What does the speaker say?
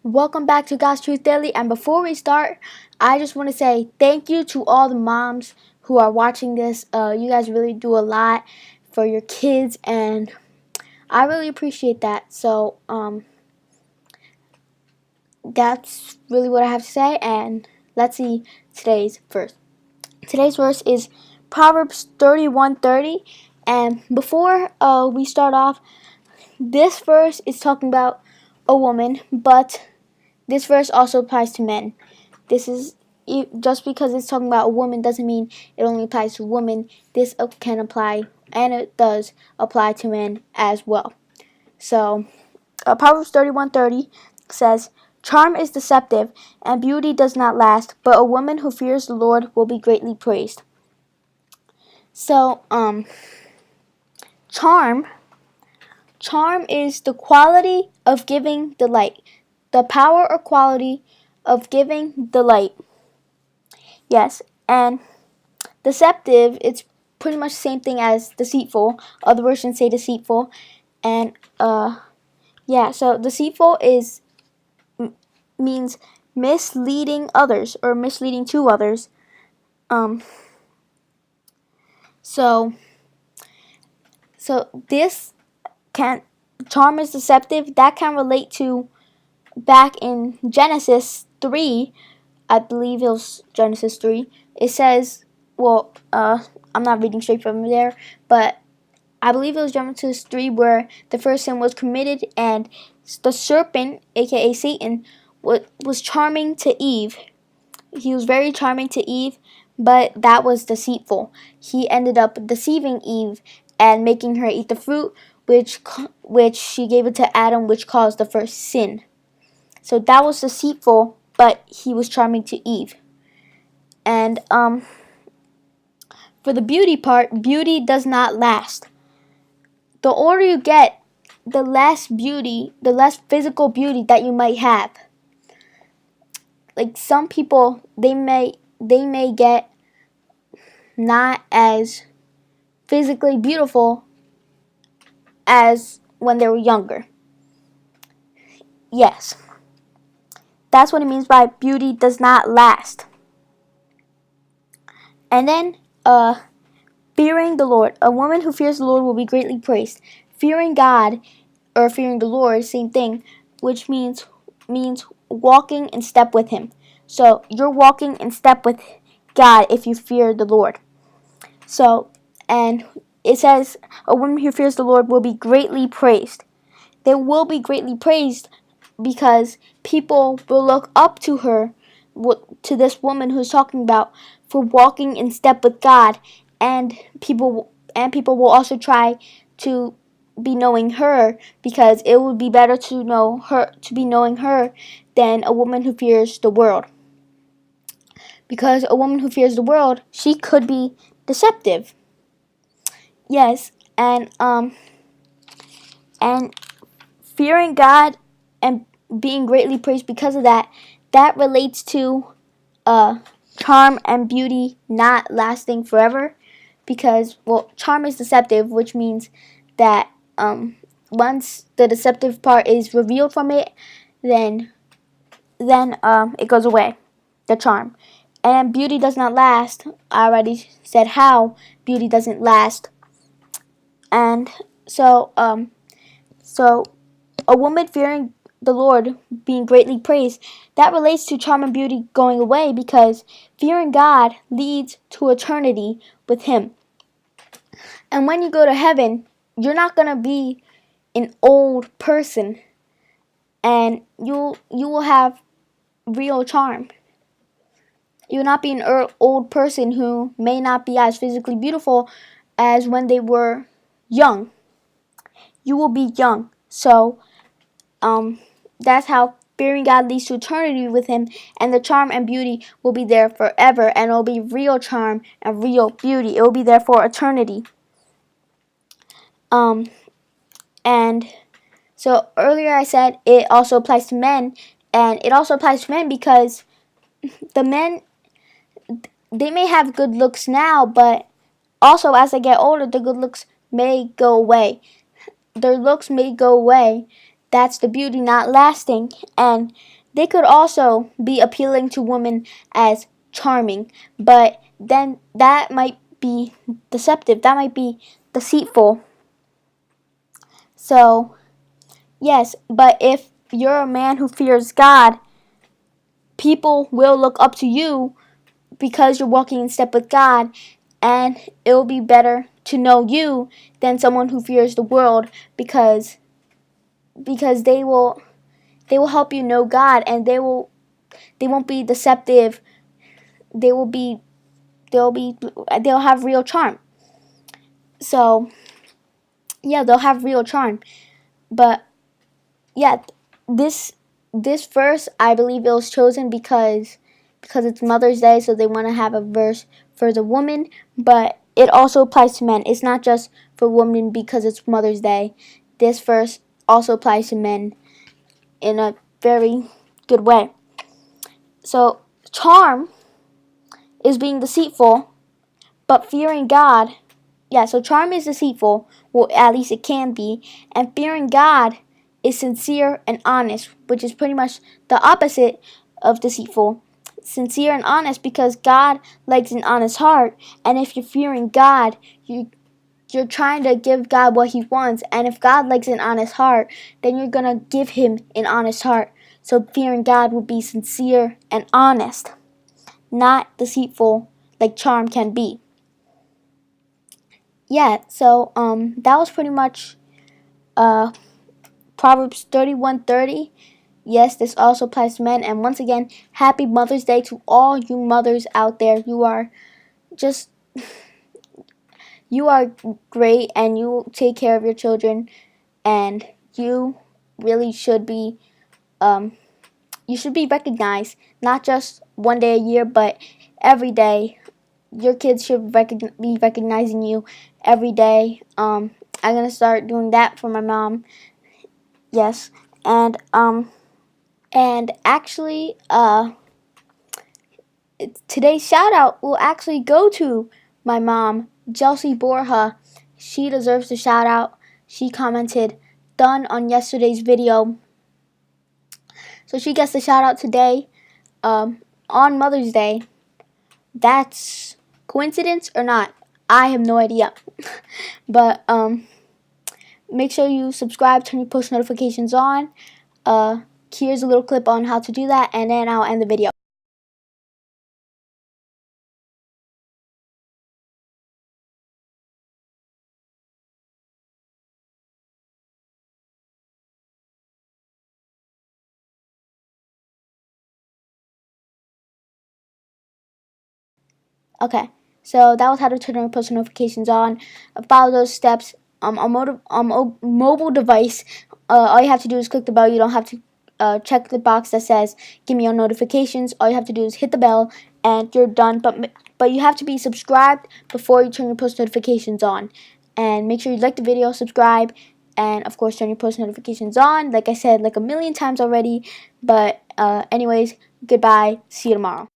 Welcome back to God's Truth Daily. And before we start, I just want to say thank you to all the moms who are watching this. You guys really do a lot for your kids, and I really appreciate that. So, that's really what I have to say. And let's see today's verse. Today's verse is Proverbs 31:30. And before we start off, this verse is talking about a woman, but this verse also applies to men. This is just because it's talking about a woman doesn't mean it only applies to women. This can apply, and it does apply to men as well. So, Proverbs 31:30 says, "Charm is deceptive, and beauty does not last, but a woman who fears the Lord will be greatly praised." So, charm is the quality of giving delight, the power or quality of giving delight. Yes, and deceptive, it's pretty much the same thing as deceitful. Other versions say deceitful. And so deceitful means misleading others or misleading to others. So this charm is deceptive. That can relate to back in Genesis 3. I believe it was Genesis 3. It says, I'm not reading straight from there, but I believe it was Genesis 3 where the first sin was committed, and the serpent, aka Satan, was charming to Eve. He was very charming to Eve, but that was deceitful. He ended up deceiving Eve and making her eat the fruit, which she gave it to Adam, which caused the first sin. So that was deceitful, but he was charming to Eve. And for the beauty part, beauty does not last. The older you get, the less physical beauty that you might have. Like some people, they may get not as physically beautiful as when they were younger. Yes. That's what it means by beauty does not last. And then, fearing the Lord. A woman who fears the Lord will be greatly praised. Fearing God or fearing the Lord, same thing, which means walking in step with Him. So you're walking in step with God if you fear the Lord. So, and it says a woman who fears the Lord will be greatly praised. They will be greatly praised because people will look up to her, to this woman who's talking about, for walking in step with God, and people will also try to be knowing her, because it would be better to be knowing her than a woman who fears the world. Because a woman who fears the world, she could be deceptive. Yes, and fearing God and being greatly praised because of that relates to charm and beauty not lasting forever. Because, charm is deceptive, which means that once the deceptive part is revealed from it, then it goes away, the charm. And beauty does not last. I already said how beauty doesn't last. And so a woman fearing the Lord being greatly praised, that relates to charm and beauty going away, because fearing God leads to eternity with Him. And when you go to heaven, you're not going to be an old person, and you will have real charm. You will not be an old person who may not be as physically beautiful as when they were young. You will be young. So, that's how fearing God leads to eternity with Him, and the charm and beauty will be there forever, and it will be real charm and real beauty. It will be there for eternity. And so earlier I said it also applies to men, and it also applies to men because the men, they may have good looks now, but also as they get older, the good looks may go away. Their looks may go away. that's the beauty, not lasting. And they could also be appealing to women as charming, but then that might be deceptive, that might be deceitful. So yes, but if you're a man who fears God, people will look up to you because you're walking in step with God, and it will be better to know you than someone who fears the world, because they will help you know God, and they won't be deceptive. They will be they'll have real charm. So yeah, they'll have real charm. But yeah, this verse, I believe it was chosen because it's Mother's Day, so they want to have a verse for the woman, but it also applies to men. It's not just for women because it's Mother's Day. This verse also applies to men in a very good way. So charm is being deceitful, but fearing God, yeah, so charm is deceitful, well, at least it can be, and fearing God is sincere and honest, which is pretty much the opposite of deceitful. Sincere and honest, because God likes an honest heart, and if you're fearing God, you're trying to give God what He wants, and if God likes an honest heart, then you're gonna give Him an honest heart. So fearing God would be sincere and honest, not deceitful like charm can be. Yeah, so that was pretty much Proverbs 31:30. Yes, this also applies to men. And once again, happy Mother's Day to all you mothers out there. Just you are great, and you take care of your children, and you really should be you should be recognized, not just one day a year, but every day. Your kids should be recognizing you every day. I'm gonna start doing that for my mom. Yes, and actually, today's shout out will actually go to my mom, Chelsea Borja. She deserves the shout out. She commented done on yesterday's video, so she gets the shout out today, on Mother's Day. That's coincidence or not, I have no idea. But make sure you subscribe, turn your post notifications on. Here's a little clip on how to do that, and then I'll end the video. Okay, so that was how to turn your post notifications on. Follow those steps on mobile device. All you have to do is click the bell. You don't have to check the box that says "Give me your notifications." All you have to do is hit the bell, and you're done. But you have to be subscribed before you turn your post notifications on. And make sure you like the video, subscribe, and of course turn your post notifications on. Like I said, like a million times already. But anyways, goodbye. See you tomorrow.